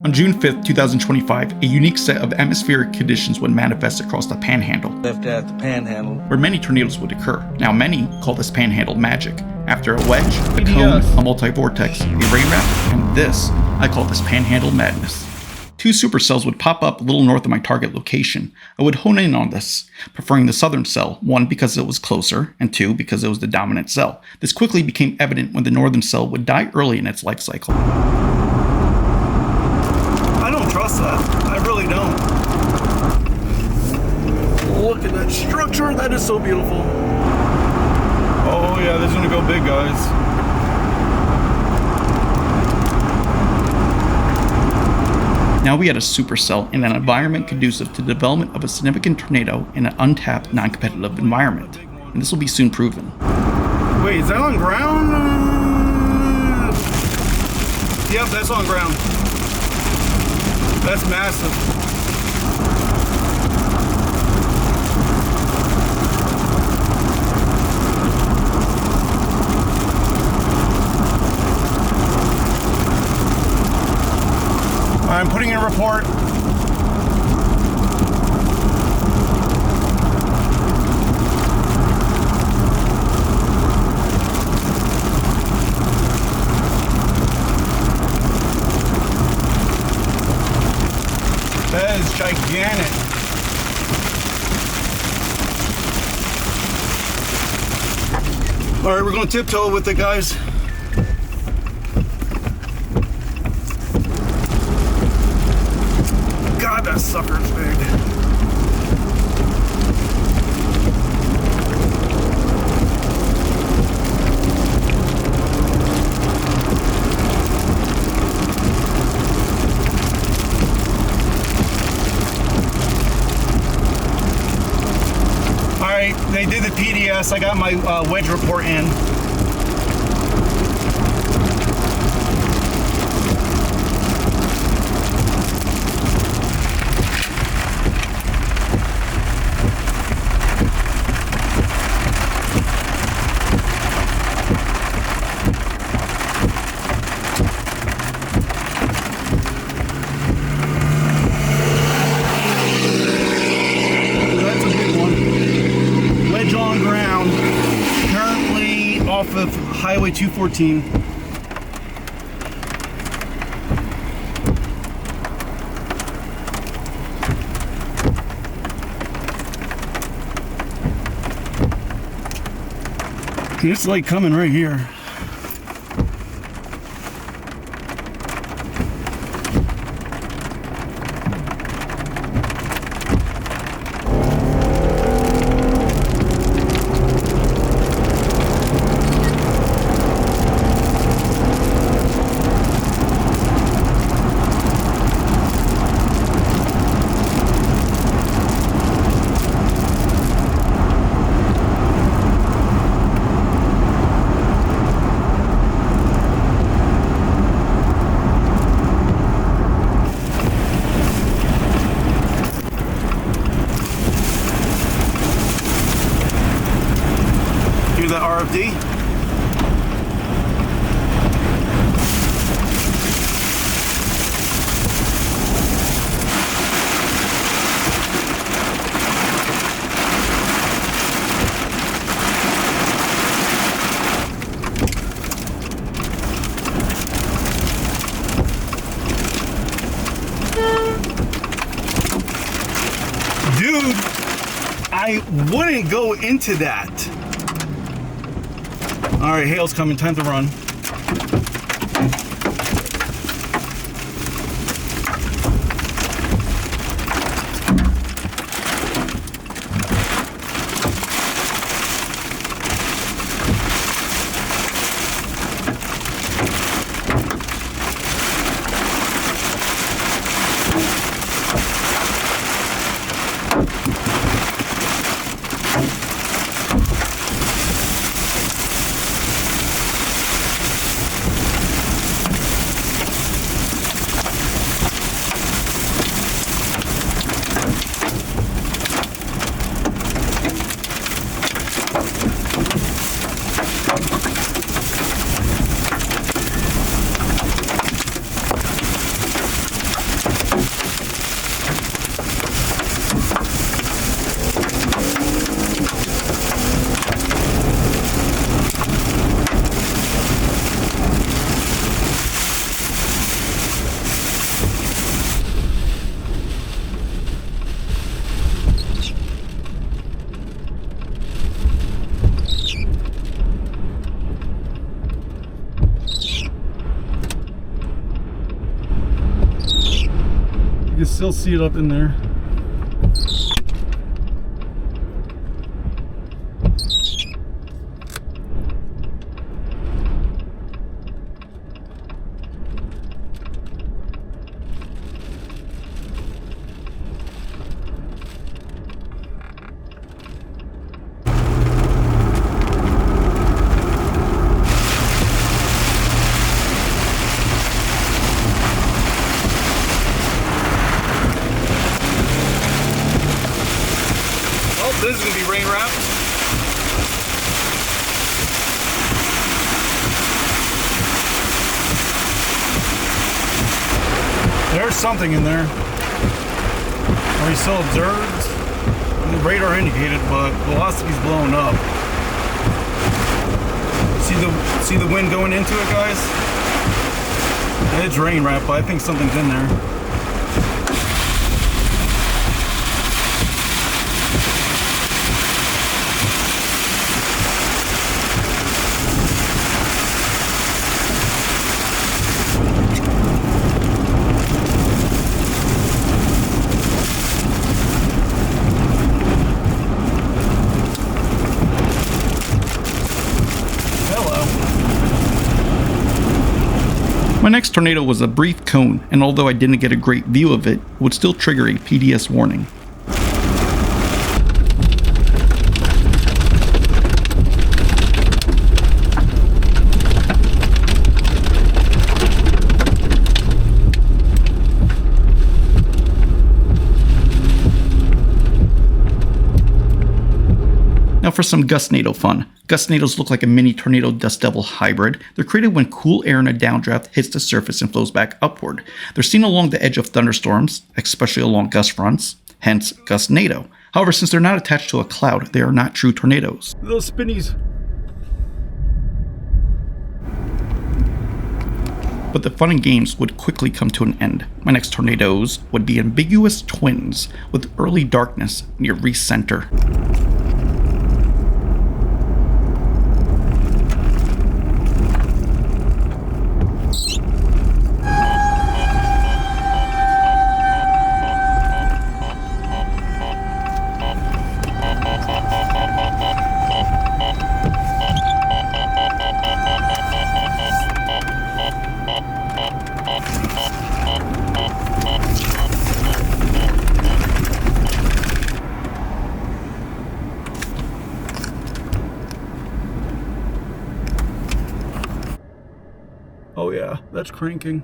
On June 5th, 2025, a unique set of atmospheric conditions would manifest across the Panhandle, Left at the Panhandle, where many tornadoes would occur. Now, many call this Panhandle magic. After a wedge, a cone, a multi-vortex, a rain wrap, and this, I call this Panhandle madness. Two supercells would pop up a little north of my target location. I would hone in on this, preferring the southern cell, one because it was closer, and two because it was the dominant cell. This quickly became evident when the northern cell would die early in its life cycle. I don't trust that. I really don't. Look at that structure. That is so beautiful. Oh yeah, this is gonna go big, guys. Now we had a supercell in an environment conducive to the development of a significant tornado in an untapped, non-competitive environment. And this will be soon proven. Wait, is that on ground? Yep, that's on ground. That's massive. I'm putting in a report. That is gigantic. All right, we're going to tiptoe with it, guys. God, that sucker's big. Alright, they did the PDS. I got my wedge report in. Off of Highway 214. It's like coming right here. The RFD. Dude, I wouldn't go into that. All right, hail's coming, time to run. can still see it up in there. This is gonna be rain wrapped. There's something in there. Are you still observed? The radar indicated, but velocity's blowing up. See the wind going into it, guys? It's rain wrapped, but I think something's in there. My next tornado was a brief cone, and although I didn't get a great view of it, would still trigger a PDS warning. Now for some Gustnado fun. Gustnados look like a mini tornado dust devil hybrid. They're created when cool air in a downdraft hits the surface and flows back upward. They're seen along the edge of thunderstorms, especially along gust fronts, hence Gustnado. However, since they're not attached to a cloud, they are not true tornadoes. Little spinnies. But the fun and games would quickly come to an end. My next tornadoes would be ambiguous twins with early darkness near recenter. Oh yeah, that's cranking.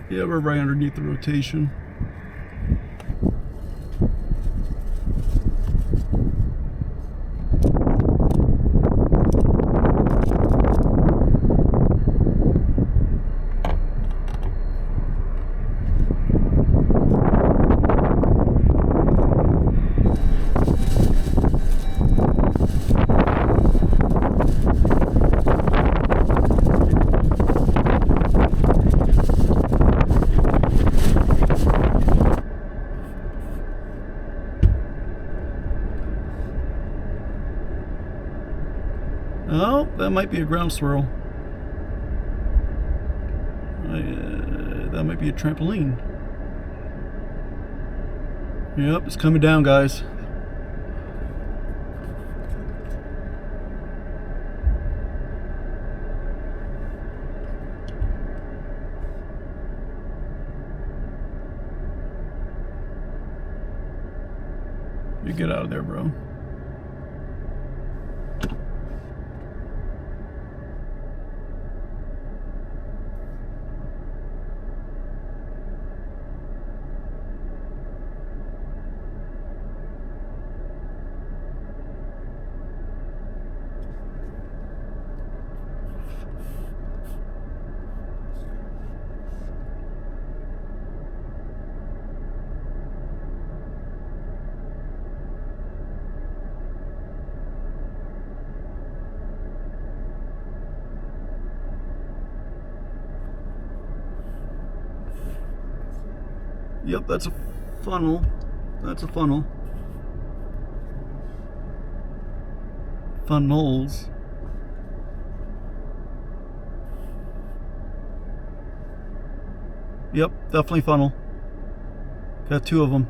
Yeah, we're right underneath the rotation. Oh, that might be a ground swirl. That might be a trampoline. Yep, it's coming down, guys. You get out of there, bro. Yep, that's a funnel. That's a funnel. Funnels. Yep, definitely funnel. Got 2 of them.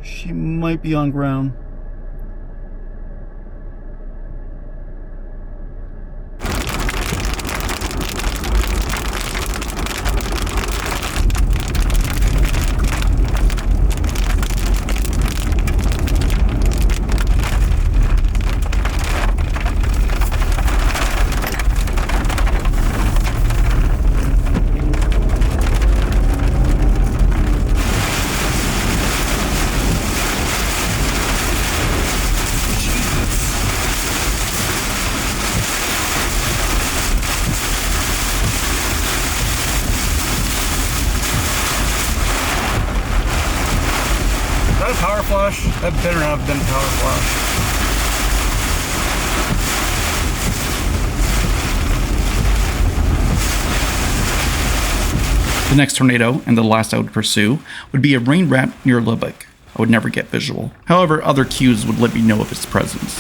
She might be on ground. Power flash? That better not have been a power flash. The next tornado, and the last I would pursue, would be a rain wrap near Lubbock. I would never get visual. However, other cues would let me know of its presence.